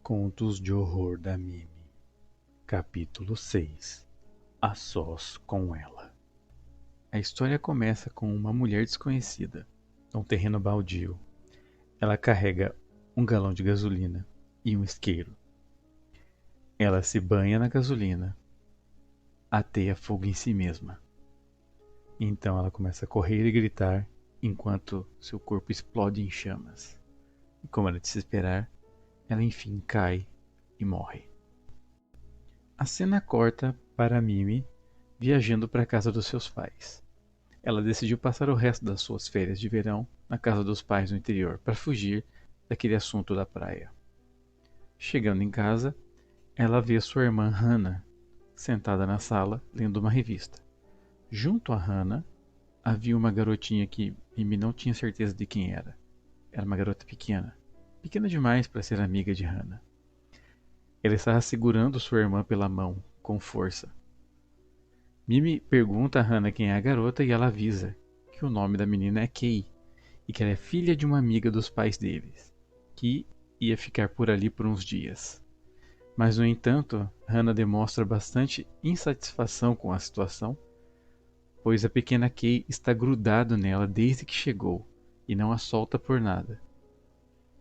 Contos de Horror da Mimi, Capítulo 6. A sós com ela. A história começa com uma mulher desconhecida, num terreno baldio. Ela carrega um galão de gasolina e um isqueiro. Ela se banha na gasolina, ateia fogo em si mesma. Então ela começa a correr e gritar enquanto seu corpo explode em chamas. E como era de se esperar, ela enfim cai e morre. A cena corta para Mimi viajando para a casa dos seus pais. Ela decidiu passar o resto das suas férias de verão na casa dos pais no interior para fugir daquele assunto da praia. Chegando em casa, ela vê sua irmã Hannah sentada na sala lendo uma revista. Junto a Hannah havia uma garotinha que Mimi não tinha certeza de quem era. Era uma garota pequena, pequena demais para ser amiga de Hannah. Ela estava segurando sua irmã pela mão, com força. Mimi pergunta a Hannah quem é a garota e ela avisa que o nome da menina é Kay e que ela é filha de uma amiga dos pais deles, que ia ficar por ali por uns dias. Mas, no entanto, Hannah demonstra bastante insatisfação com a situação, pois a pequena Kay está grudado nela desde que chegou e não a solta por nada.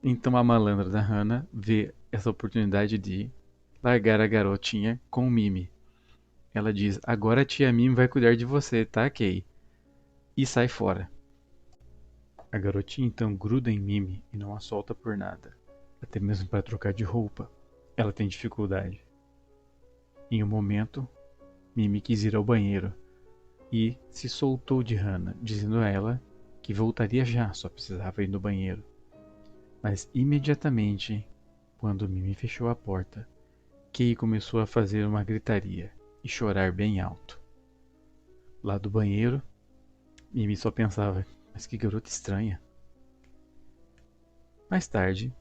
Então a malandra da Hannah vê essa oportunidade de largar a garotinha com Mimi. Ela diz: "Agora a tia Mimi vai cuidar de você, tá, Kay?" E sai fora. A garotinha então gruda em Mimi e não a solta por nada. Até mesmo para trocar de roupa, ela tem dificuldade. Em um momento, Mimi quis ir ao banheiro e se soltou de Hannah, dizendo a ela que voltaria já, só precisava ir no banheiro. Mas imediatamente, quando Mimi fechou a porta, Kay começou a fazer uma gritaria e chorar bem alto. Lá do banheiro, Mimi só pensava: mas que garota estranha. Mais tarde,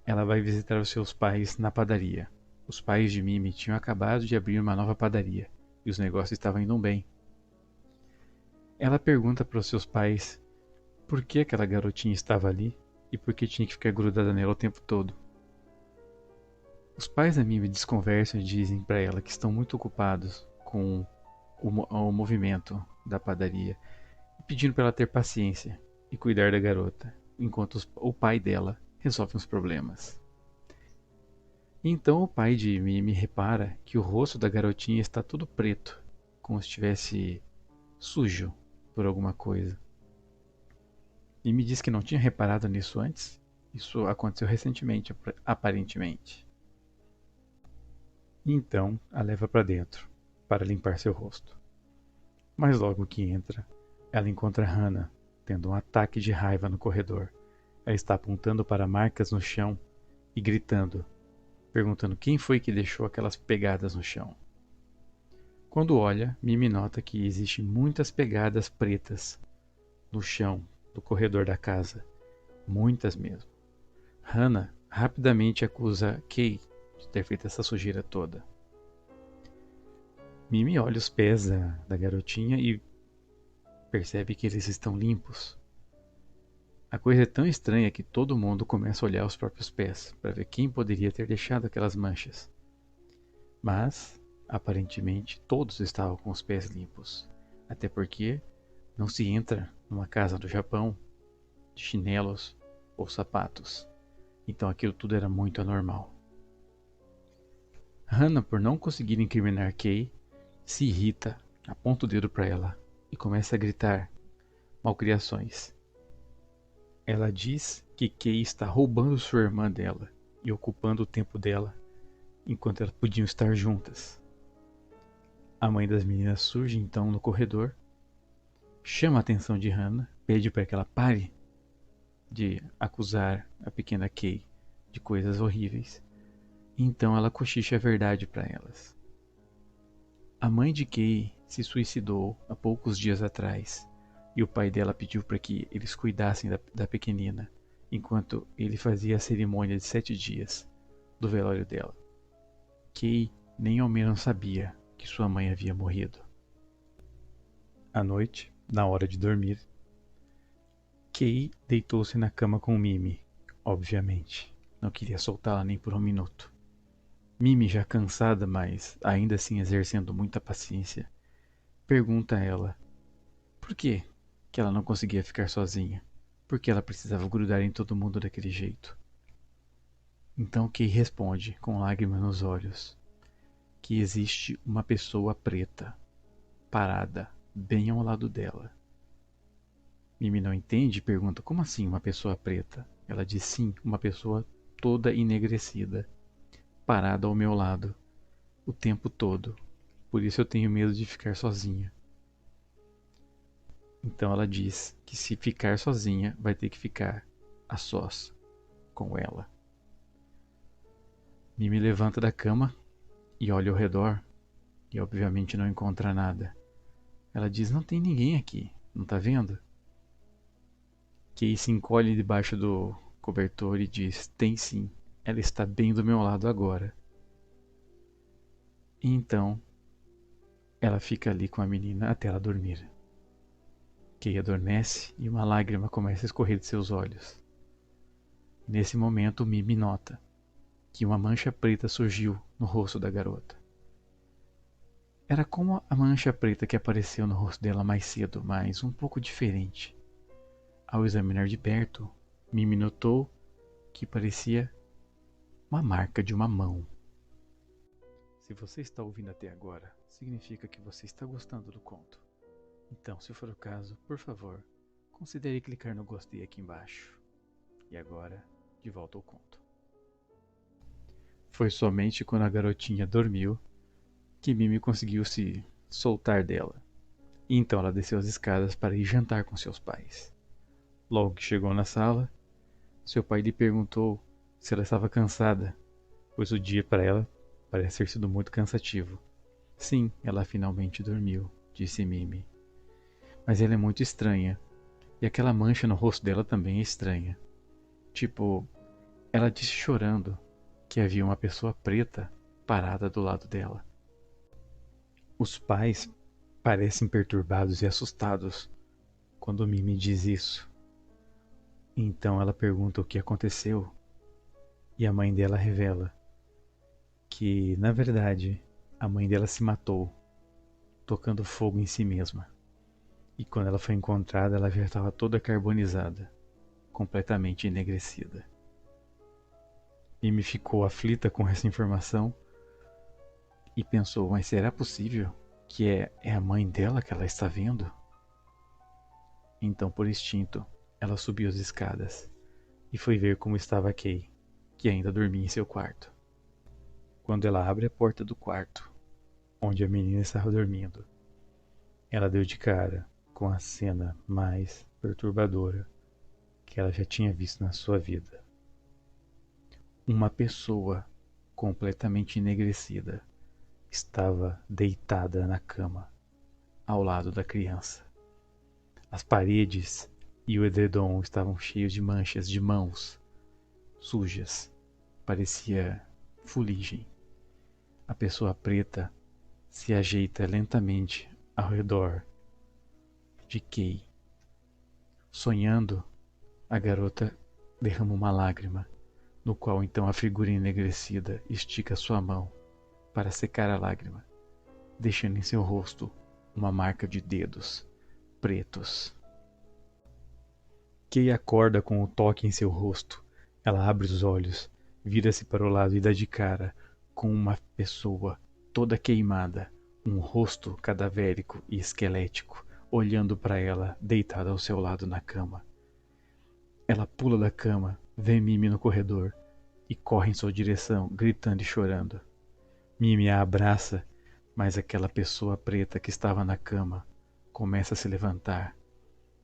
ela vai visitar os seus pais na padaria. Os pais de Mimi tinham acabado de abrir uma nova padaria e os negócios estavam indo bem. Ela pergunta para os seus pais por que aquela garotinha estava ali e por que tinha que ficar grudada nela o tempo todo. Os pais da Mimi desconversam e dizem para ela que estão muito ocupados com o movimento da padaria, pedindo para ela ter paciência e cuidar da garota, enquanto o pai dela resolve os problemas. Então o pai de Mimi repara que o rosto da garotinha está todo preto, como se estivesse sujo por alguma coisa. Mimi diz que não tinha reparado nisso antes. Isso aconteceu recentemente, aparentemente. Então a leva para dentro, para limpar seu rosto. Mas logo que entra, ela encontra Hannah, tendo um ataque de raiva no corredor. Ela está apontando para marcas no chão e gritando, perguntando quem foi que deixou aquelas pegadas no chão. Quando olha, Mimi nota que existem muitas pegadas pretas no chão do corredor da casa. Muitas mesmo. Hannah rapidamente acusa Kay de ter feito essa sujeira toda. Mimi olha os pés da garotinha e percebe que eles estão limpos. A coisa é tão estranha que todo mundo começa a olhar os próprios pés para ver quem poderia ter deixado aquelas manchas. Mas, aparentemente, todos estavam com os pés limpos. Até porque não se entra numa casa do Japão de chinelos ou sapatos. Então aquilo tudo era muito anormal. Hannah, por não conseguir incriminar Kay, se irrita, aponta o dedo para ela e começa a gritar malcriações. Ela diz que Kay está roubando sua irmã dela e ocupando o tempo dela, enquanto elas podiam estar juntas. A mãe das meninas surge então no corredor, chama a atenção de Hannah, pede para que ela pare de acusar a pequena Kay de coisas horríveis. Então ela cochicha a verdade para elas. A mãe de Kay se suicidou há poucos dias atrás e o pai dela pediu para que eles cuidassem da pequenina enquanto ele fazia a cerimônia de 7 dias do velório dela. Kay nem ao menos sabia que sua mãe havia morrido. À noite, na hora de dormir, Kay deitou-se na cama com Mimi, obviamente. Não queria soltá-la nem por um minuto. Mimi, já cansada, mas ainda assim exercendo muita paciência, pergunta a ela por que ela não conseguia ficar sozinha, por que ela precisava grudar em todo mundo daquele jeito. Então Kay responde, com lágrimas nos olhos, que existe uma pessoa preta, parada, bem ao lado dela. Mimi não entende e pergunta, como assim uma pessoa preta? Ela diz sim, uma pessoa toda enegrecida, parada ao meu lado, o tempo todo. Por isso eu tenho medo de ficar sozinha. Então ela diz que se ficar sozinha, vai ter que ficar a sós com ela. Mimi levanta da cama e olha ao redor e obviamente não encontra nada. Ela diz, não tem ninguém aqui, não tá vendo? Kay se encolhe debaixo do cobertor e diz, tem sim, ela está bem do meu lado agora. E então ela fica ali com a menina até ela dormir. Kay adormece e uma lágrima começa a escorrer de seus olhos. Nesse momento, Mimi nota que uma mancha preta surgiu no rosto da garota. Era como a mancha preta que apareceu no rosto dela mais cedo, mas um pouco diferente. Ao examinar de perto, Mimi notou que parecia uma marca de uma mão. Se você está ouvindo até agora, significa que você está gostando do conto. Então, se for o caso, por favor, considere clicar no gostei aqui embaixo. E agora, de volta ao conto. Foi somente quando a garotinha dormiu que Mimi conseguiu se soltar dela. E então ela desceu as escadas para ir jantar com seus pais. Logo que chegou na sala, seu pai lhe perguntou se ela estava cansada, pois o dia para ela parece ter sido muito cansativo. Sim, ela finalmente dormiu, disse Mimi. Mas ela é muito estranha, e aquela mancha no rosto dela também é estranha. Tipo, ela disse chorando que havia uma pessoa preta parada do lado dela. Os pais parecem perturbados e assustados quando Mimi diz isso. Então ela pergunta o que aconteceu e a mãe dela revela que, na verdade, a mãe dela se matou tocando fogo em si mesma. E quando ela foi encontrada, ela já estava toda carbonizada, completamente enegrecida. Mimi ficou aflita com essa informação e pensou, mas será possível que é a mãe dela que ela está vendo? Então, por instinto, ela subiu as escadas e foi ver como estava Kay, que ainda dormia em seu quarto. Quando ela abre a porta do quarto, onde a menina estava dormindo, ela deu de cara com a cena mais perturbadora que ela já tinha visto na sua vida. Uma pessoa completamente enegrecida estava deitada na cama, ao lado da criança. As paredes e o edredom estavam cheios de manchas de mãos sujas. Parecia fuligem. A pessoa preta se ajeita lentamente ao redor de Kay. Sonhando, a garota derrama uma lágrima, no qual então a figura enegrecida estica sua mão para secar a lágrima, deixando em seu rosto uma marca de dedos pretos. Kay acorda com o toque em seu rosto. Ela abre os olhos, vira-se para o lado e dá de cara com uma pessoa toda queimada, um rosto cadavérico e esquelético, olhando para ela, deitada ao seu lado na cama. Ela pula da cama, vê Mimi no corredor e corre em sua direção, gritando e chorando. Mimi a abraça, mas aquela pessoa preta que estava na cama começa a se levantar.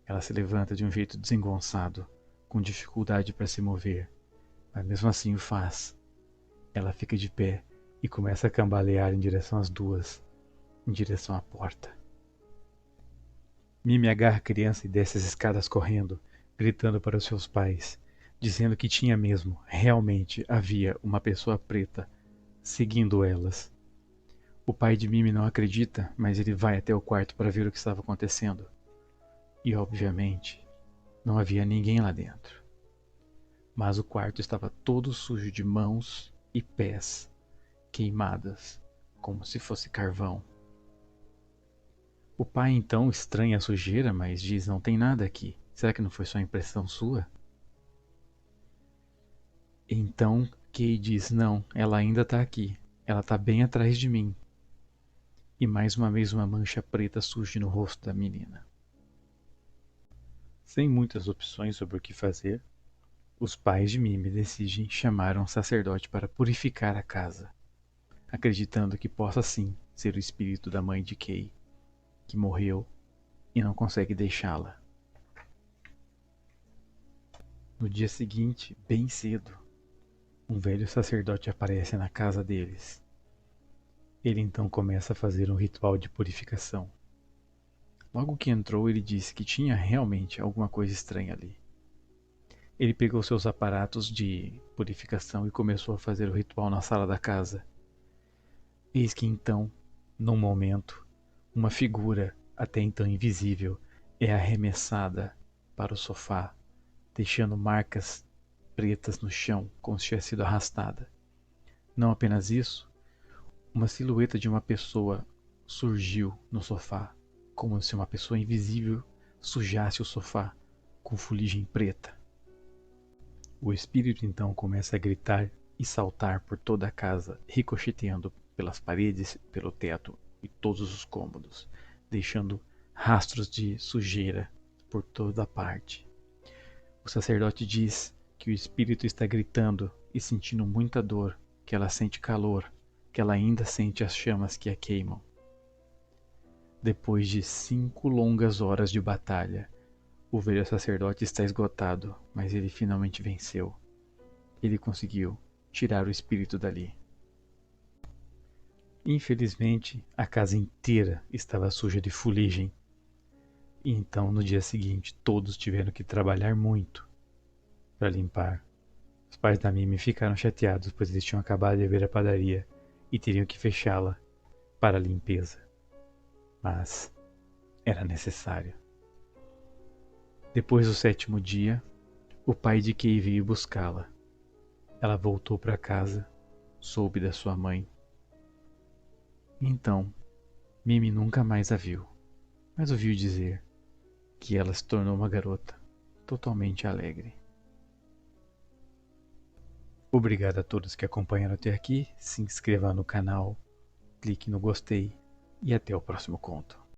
Ela se levanta de um jeito desengonçado, com dificuldade para se mover, mas mesmo assim o faz. Ela fica de pé e começa a cambalear em direção às duas, em direção à porta. Mimi agarra a criança e desce as escadas correndo, gritando para os seus pais, dizendo que tinha mesmo, realmente havia uma pessoa preta seguindo elas. O pai de Mimi não acredita, mas ele vai até o quarto para ver o que estava acontecendo. E, obviamente, não havia ninguém lá dentro. mas o quarto estava todo sujo de mãos e pés queimadas, como se fosse carvão. O pai então estranha a sujeira, mas diz: não tem nada aqui. Será que não foi só impressão sua? Então Kay diz: não, ela ainda está aqui. Ela está bem atrás de mim. E mais uma vez uma mancha preta surge no rosto da menina. Sem muitas opções sobre o que fazer, os pais de Mimi decidem chamar um sacerdote para purificar a casa, acreditando que possa sim ser o espírito da mãe de Kay, que morreu e não consegue deixá-la. No dia seguinte, bem cedo, um velho sacerdote aparece na casa deles. Ele então começa a fazer um ritual de purificação. Logo que entrou, ele disse que tinha realmente alguma coisa estranha ali. Ele pegou seus aparatos de purificação e começou a fazer o ritual na sala da casa. Eis que então, num momento, uma figura, até então invisível, é arremessada para o sofá, deixando marcas pretas no chão, como se tivesse sido arrastada. Não apenas isso, uma silhueta de uma pessoa surgiu no sofá, como se uma pessoa invisível sujasse o sofá com fuligem preta. O espírito então começa a gritar e saltar por toda a casa, ricocheteando pelas paredes, pelo teto e todos os cômodos, deixando rastros de sujeira por toda parte. O sacerdote diz que o espírito está gritando e sentindo muita dor, que ela sente calor, que ela ainda sente as chamas que a queimam. Depois de 5 longas horas de batalha, o velho sacerdote está esgotado, mas ele finalmente venceu. Ele conseguiu tirar o espírito dali. Infelizmente, a casa inteira estava suja de fuligem. E então, no dia seguinte, todos tiveram que trabalhar muito para limpar. Os pais da Mimi ficaram chateados, pois eles tinham acabado de abrir a padaria e teriam que fechá-la para a limpeza. Mas era necessário. Depois do 7º dia, o pai de Kay veio buscá-la. Ela voltou para casa, soube da sua mãe. Então, Mimi nunca mais a viu, mas ouviu dizer que ela se tornou uma garota totalmente alegre. Obrigado a todos que acompanharam até aqui. Se inscreva no canal, clique no gostei e até o próximo conto.